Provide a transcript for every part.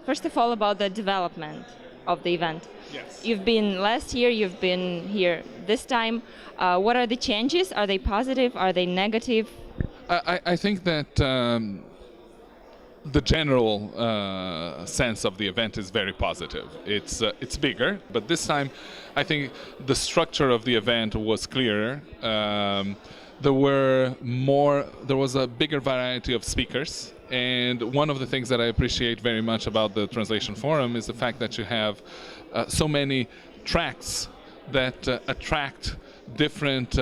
First of all, about the development of the event. Yes. You've been last year, you've been here this time. What are the changes? Are they positive? Are they negative? I think that the general sense of the event is very positive. It's bigger, but this time I think the structure of the event was clearer. There was a bigger variety of speakers, and one of the things that I appreciate very much about the Translation Forum is the fact that you have so many tracks that attract different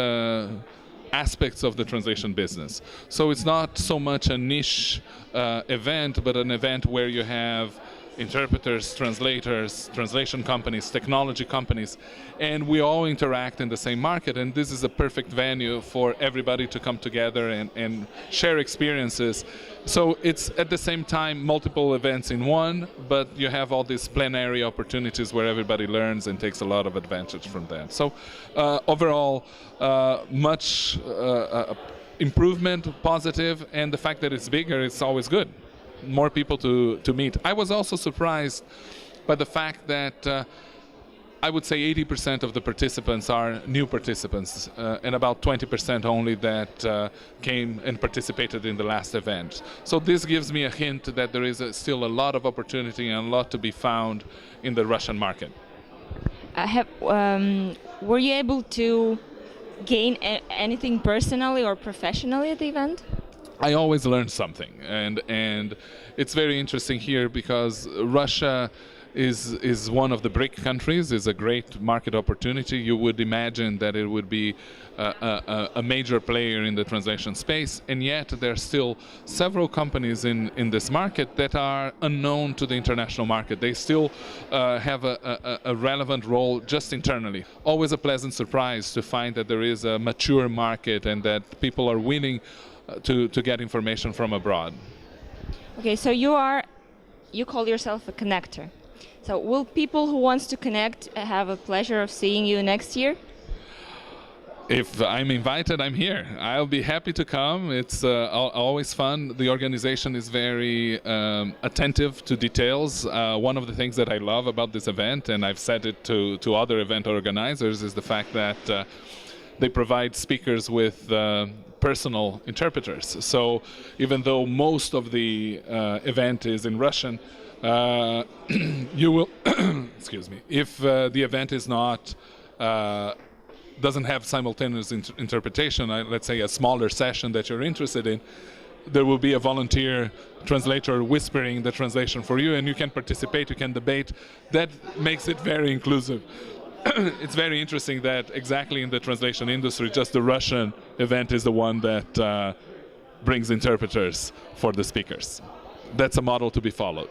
aspects of the translation business. So it's not so much a niche event, but an event where you have interpreters, translators, translation companies, technology companies, and we all interact in the same market, and this is a perfect venue for everybody to come together and share experiences. So it's at the same time multiple events in one, but you have all these plenary opportunities where everybody learns and takes a lot of advantage from that. So overall, much improvement, positive, and the fact that it's bigger, it's always good. More people to meet. I was also surprised by the fact that I would say 80% of the participants are new participants, and about 20% only that came and participated in the last event. So this gives me a hint that there is still a lot of opportunity and a lot to be found in the Russian market. Were you able to gain anything personally or professionally at the event? I always learn something, and it's very interesting here because Russia is one of the BRIC countries, is a great market opportunity. You would imagine that it would be a major player in the translation space, and yet there are still several companies in this market that are unknown to the international market. They still have a relevant role just internally. Always a pleasant surprise to find that there is a mature market and that people are willing to get information from abroad. Okay, so you call yourself a connector. So will people who wants to connect have a pleasure of seeing you next year? If I'm invited, I'm here. I'll be happy to come. It's always fun. The organization is very attentive to details. One of the things that I love about this event, and I've said it to other event organizers, is the fact that they provide speakers with personal interpreters. So even though most of the event is in Russian, you will, excuse me, if the event is not, doesn't have simultaneous interpretation, let's say a smaller session that you're interested in, there will be a volunteer translator whispering the translation for you, and you can participate, you can debate. That makes it very inclusive. It's very interesting that exactly in the translation industry, just the Russian event is the one that brings interpreters for the speakers. That's a model to be followed.